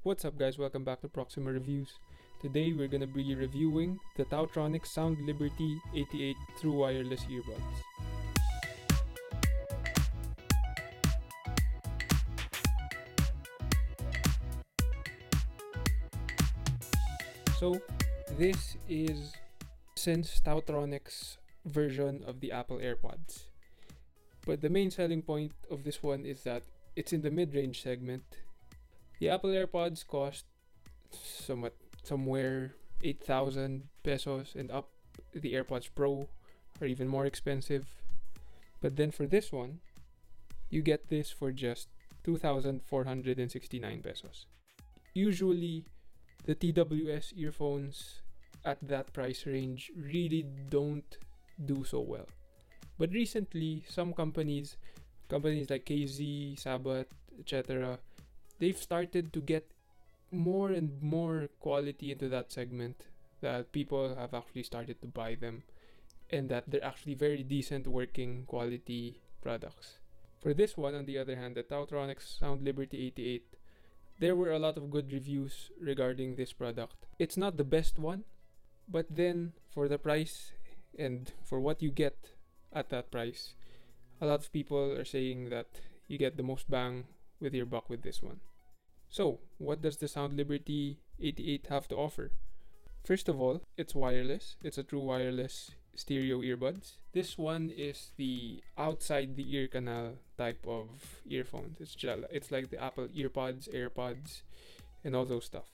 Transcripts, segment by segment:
What's up guys, welcome back to Proxima Reviews. Today we're gonna be reviewing the Taotronics Soundliberty 88 True Wireless Earbuds. So this is since Taotronics version of the Apple Airpods. But the main selling point of this one is that it's in the mid-range segment. The Apple AirPods cost somewhere 8,000 pesos and up. The AirPods Pro are even more expensive. But then for this one, you get this for just 2,469 pesos. Usually, the TWS earphones at that price range really don't do so well. But recently, some companies like KZ, Sabat, etc., they've started to get more and more quality into that segment, that people have actually started to buy them, and that they're actually very decent working quality products. For this one, on the other hand, the Taotronics Soundliberty 88, there were a lot of good reviews regarding this product. It's not the best one, but then for the price and for what you get at that price, a lot of people are saying that you get the most bang with your buck with this one. So, what does the Soundliberty 88 have to offer? First of all, it's wireless. It's a true wireless stereo earbuds. This one is the outside the ear canal type of earphones. It's like the Apple Earpods, Airpods, and all those stuff.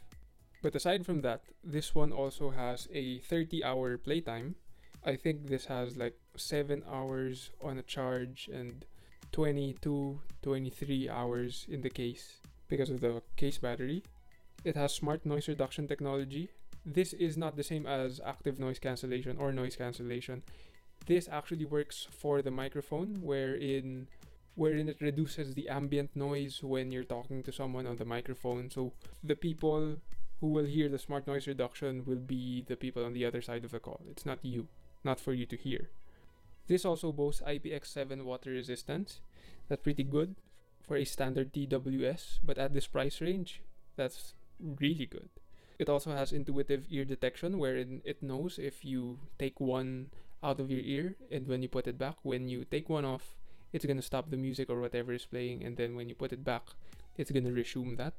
But aside from that, this one also has a 30-hour playtime. I think this has like 7 hours on a charge and 22, 23 hours in the case because of the case battery. It has smart noise reduction technology. This is not the same as active noise cancellation or noise cancellation. This actually works for the microphone, wherein it reduces the ambient noise when you're talking to someone on the microphone. So the people who will hear the smart noise reduction will be the people on the other side of the call. It's not you, not for you to hear. This also boasts IPX7 water resistance. That's pretty good for a standard TWS, but at this price range, that's really good. It also has intuitive ear detection, wherein it knows if you take one out of your ear, and when you put it back, when you take one off, it's gonna stop the music or whatever is playing, and then when you put it back, it's gonna resume that.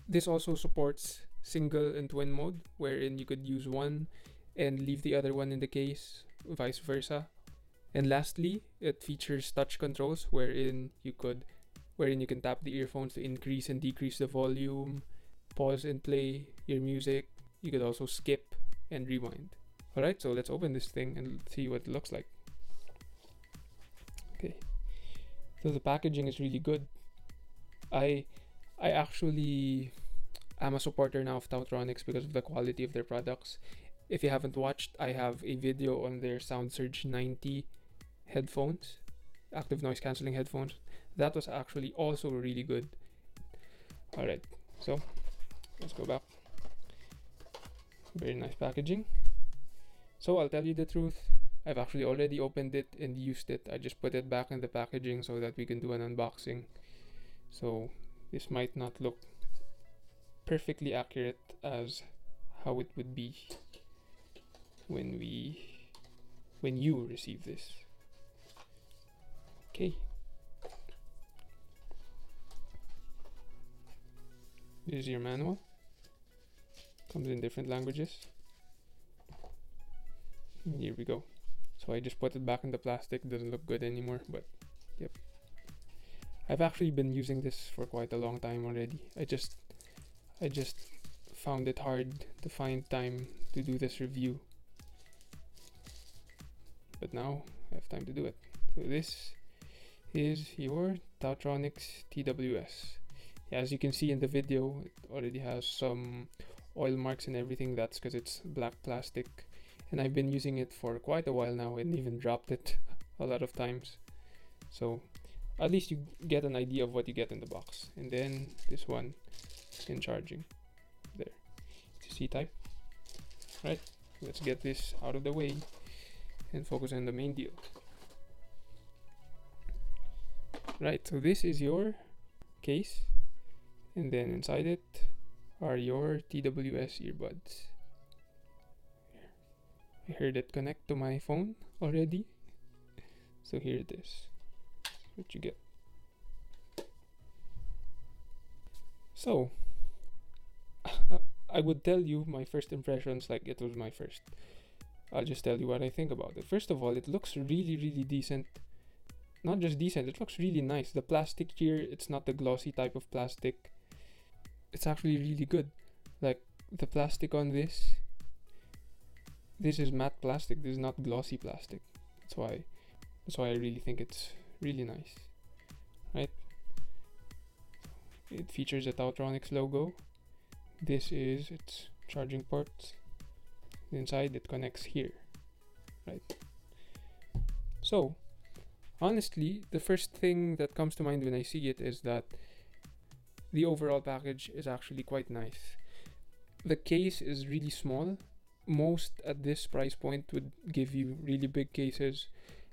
This also supports single and twin mode, wherein you could use one and leave the other one in the case, vice versa. And lastly, it features touch controls wherein you can tap the earphones to increase and decrease the volume, pause and play your music. You could also skip and rewind. Alright, so let's open this thing and see what it looks like. Okay, so the packaging is really good. I actually am a supporter now of Taotronics because of the quality of their products. If you haven't watched, I have a video on their SoundSurge 90 headphones, active noise cancelling headphones. That was actually also really good. Alright, so let's go back. Very nice packaging. So I'll tell you the truth, I've actually already opened it and used it. I just put it back in the packaging so that we can do an unboxing. So this might not look perfectly accurate as how it would be when you receive this. Okay. This is your manual. Comes in different languages. And here we go. So I just put it back in the plastic. Doesn't look good anymore, but yep. I've actually been using this for quite a long time already. I just found it hard to find time to do this review. But now I have time to do it. So this is your Taotronics TWS. As you can see in the video, it already has some oil marks and everything. That's because it's black plastic, and I've been using it for quite a while now and even dropped it a lot of times. So at least you get an idea of what you get in the box. And then this one in charging there. It's a C-type. Right, let's get this out of the way and focus on the main deal. Right, so this is your case, and then inside it are your TWS earbuds. I heard it connect to my phone already. So here it is. What you get. So, I would tell you my first impressions like it was my first. I'll just tell you what I think about it. First of all, it looks really, really decent. Not just decent, it looks really nice. The plastic here, it's not the glossy type of plastic. It's actually really good. Like, the plastic on this is matte plastic. This is not glossy plastic. That's why I really think it's really nice. Right? It features a Taotronics logo. This is its charging ports. Inside it connects here. Right? So, honestly, the first thing that comes to mind when I see it is that the overall package is actually quite nice. The case is really small. Most at this price point would give you really big cases,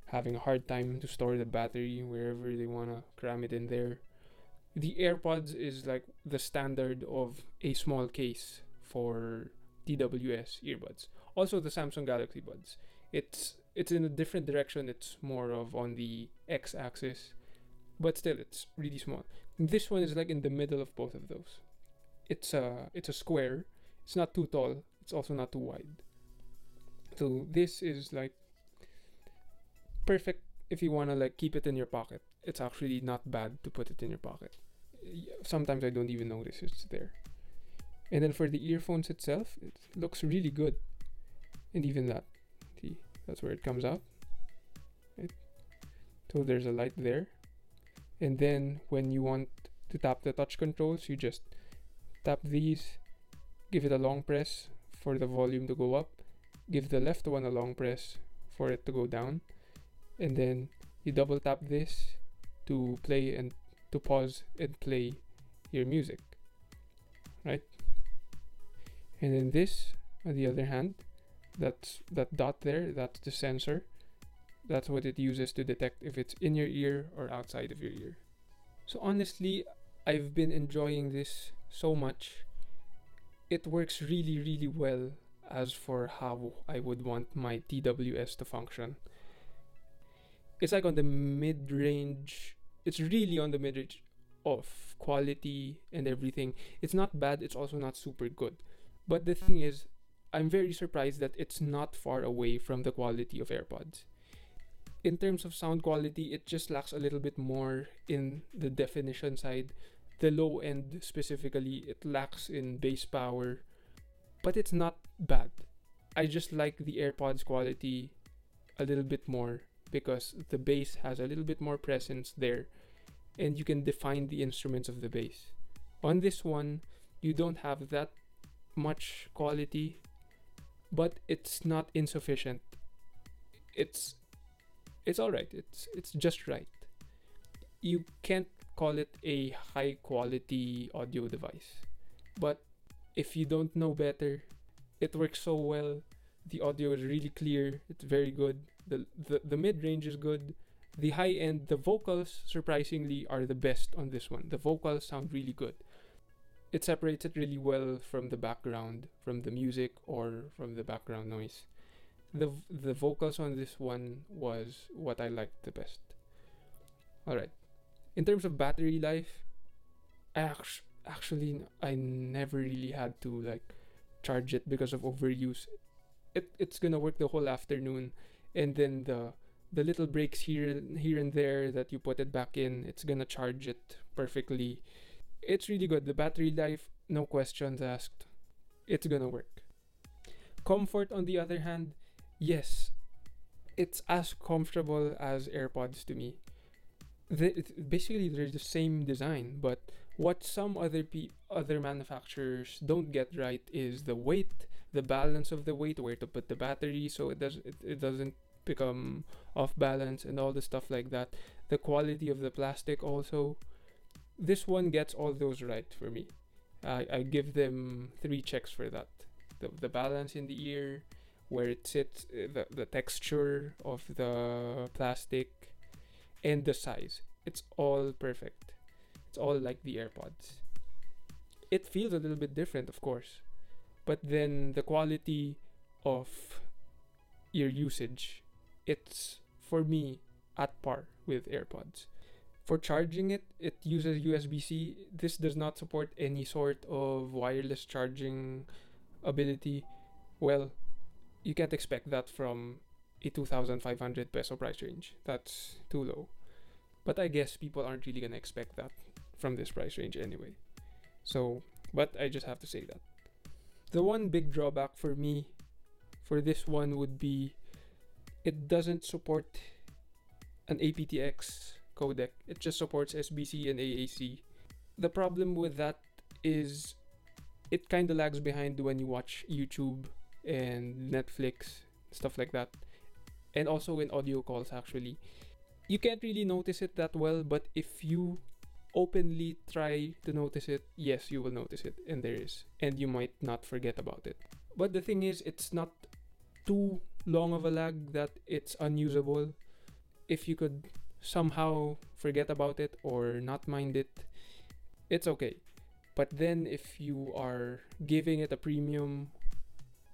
having a hard time to store the battery wherever they want to cram it in there. The Airpods is like the standard of a small case for TWS earbuds. Also the Samsung Galaxy Buds. It's in a different direction. It's more of on the X-axis, but still it's really small. This one is like in the middle of both of those. It's a square. It's not too tall. It's also not too wide. So this is like perfect if you want to like keep it in your pocket. It's actually not bad to put it in your pocket. Sometimes I don't even notice it's there. And then for the earphones itself, it looks really good. And even that, see, that's where it comes out. Right? So there's a light there. And then when you want to tap the touch controls, you just tap these, give it a long press for the volume to go up, give the left one a long press for it to go down, and then you double tap this to play and to pause and play your music, right? And then this, on the other hand, that dot there, that's the sensor. That's what it uses to detect if it's in your ear or outside of your ear. So honestly, I've been enjoying this so much. It works really, really well as for how I would want my TWS to function. It's like on the mid-range. It's really on the mid-range of quality and everything. It's not bad, it's also not super good. But the thing is, I'm very surprised that it's not far away from the quality of AirPods. In terms of sound quality, it just lacks a little bit more in the definition side. The low end specifically, it lacks in bass power, but it's not bad. I just like the AirPods quality a little bit more because the bass has a little bit more presence there and you can define the instruments of the bass. On this one, you don't have that much quality, but it's not insufficient. It's alright. It's just right. You can't call it a high quality audio device, but if you don't know better, it works so well. The audio is really clear. It's very good. The mid range is good. The high end, the vocals surprisingly are the best on this one. The vocals sound really good. It separates it really well from the background, from the music or from the background noise. The vocals on this one was what I liked the best. Alright. In terms of battery life, I never really had to like charge it because of overuse. It's gonna work the whole afternoon, and then the little breaks here and there that you put it back in, it's gonna charge it perfectly. It's really good. The battery life, no questions asked. It's gonna work. Comfort, on the other hand, yes, it's as comfortable as AirPods to me. Basically, they're the same design, but what some other manufacturers don't get right is the weight, the balance of the weight, where to put the battery so it doesn't become off balance and all the stuff like that. The quality of the plastic also. This one gets all those right for me. I give them 3 checks for that. The balance in the ear, where it sits, the texture of the plastic, and the size. It's all perfect. It's all like the AirPods. it feels a little bit different, of course. But then the quality of your usage, it's, for me, at par with AirPods. For charging it, it uses USB-C. This does not support any sort of wireless charging ability. Well, you can't expect that from a 2,500 peso price range. That's too low. But I guess people aren't really gonna expect that from this price range anyway. So, but I just have to say that. The one big drawback for me for this one would be it doesn't support an aptX codec. It just supports SBC and AAC. The problem with that is it kind of lags behind when you watch YouTube and Netflix, stuff like that. And also in audio calls, actually. You can't really notice it that well, but if you openly try to notice it, yes, you will notice it, and there is. And you might not forget about it. But the thing is, it's not too long of a lag that it's unusable. If you could somehow forget about it or not mind it, it's okay. But then if you are giving it a premium,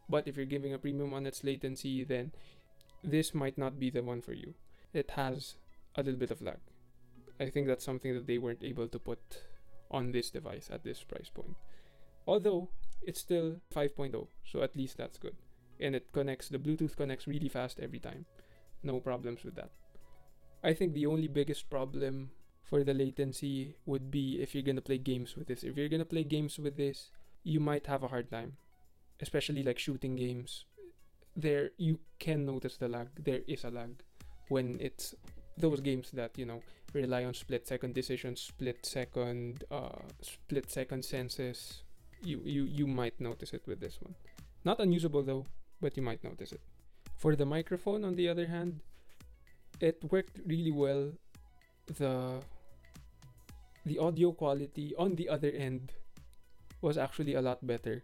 but if you're giving a premium on its latency, then this might not be the one for you. It has a little bit of lag. I think that's something that they weren't able to put on this device at this price point. Although, it's still 5.0, so at least that's good. And it connects, the Bluetooth connects really fast every time. No problems with that. I think the only biggest problem for the latency would be if you're gonna play games with this. If you're gonna play games with this, you might have a hard time. Especially like shooting games. There, you can notice the lag. There is a lag when it's those games that, you know, rely on split-second decisions, split-second senses. You might notice it with this one. Not unusable though, but you might notice it. For the microphone, on the other hand, it worked really well. The audio quality on the other end was actually a lot better.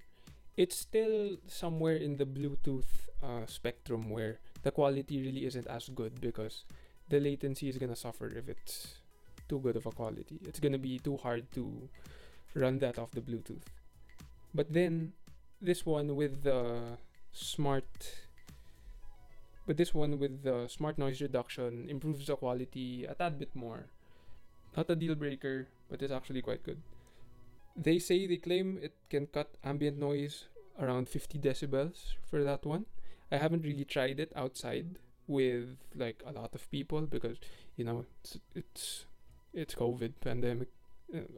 It's still somewhere in the Bluetooth spectrum where the quality really isn't as good because the latency is gonna suffer if it's too good of a quality. It's gonna be too hard to run that off the Bluetooth. But then this one with the smart noise reduction improves the quality a tad bit more. Not a deal breaker, but it's actually quite good. They claim it can cut ambient noise around 50 decibels for that one. I haven't really tried it outside with like a lot of people because, you know, it's COVID pandemic.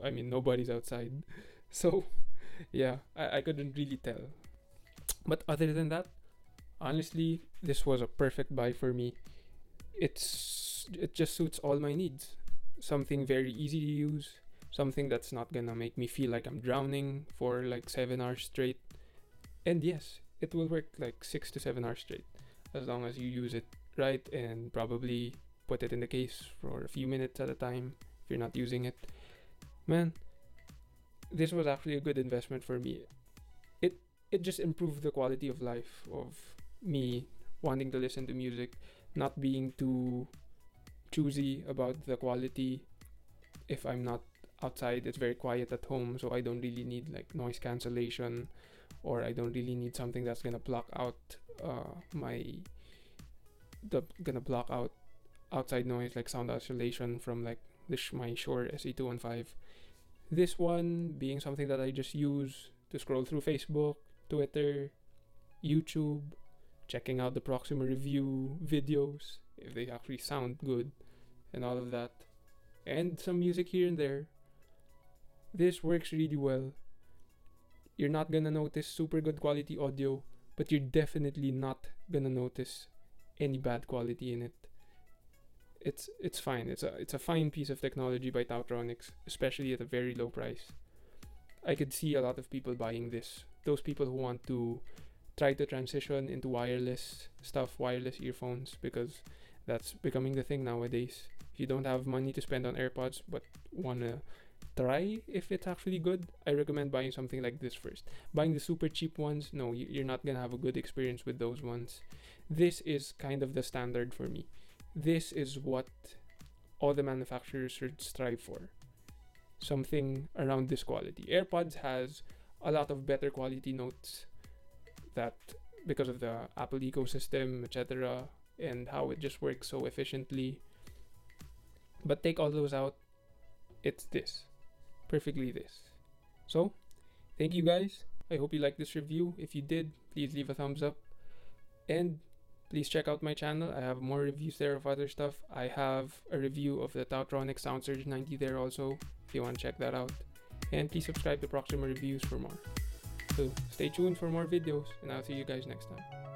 I mean, nobody's outside. So, yeah, I couldn't really tell. But other than that, honestly, this was a perfect buy for me. It just suits all my needs. Something very easy to use, something that's not gonna make me feel like I'm drowning for like 7 hours straight. And yes, it will work like 6 to 7 hours straight as long as you use it right and probably put it in the case for a few minutes at a time if you're not using it. Man, this was actually a good investment for me. It just improved the quality of life of me wanting to listen to music, not being too choosy about the quality. If I'm not outside, it's very quiet at home, so I don't really need like noise cancellation, or I don't really need something that's gonna block out outside noise like sound isolation from like my Shure SE215. This one being something that I just use to scroll through Facebook, Twitter, YouTube, checking out the Proxima Review videos if they actually sound good and all of that, and some music here and there. This works really well. You're not gonna notice super good quality audio, but you're definitely not gonna notice any bad quality in it. It's fine. It's a fine piece of technology by Taotronics, especially at a very low price. I could see a lot of people buying this. Those people who want to try to transition into wireless stuff, wireless earphones, because that's becoming the thing nowadays. If you don't have money to spend on AirPods but wanna try if it's actually good, I recommend buying something like this first. Buying the super cheap ones, no, you're not gonna have a good experience with those ones. This is kind of the standard for me. This is what all the manufacturers should strive for. something around this quality. AirPods has a lot of better quality notes that because of the Apple ecosystem, etc., and how it just works so efficiently. But take all those out, it's this. Perfectly this. So, thank you guys. I hope you liked this review. If you did, please leave a thumbs up. And please check out my channel. I have more reviews there of other stuff. I have a review of the Taotronics Soundliberty 90 there also, if you want to check that out. And please subscribe to Proxima Reviews for more. So stay tuned for more videos, and I'll see you guys next time.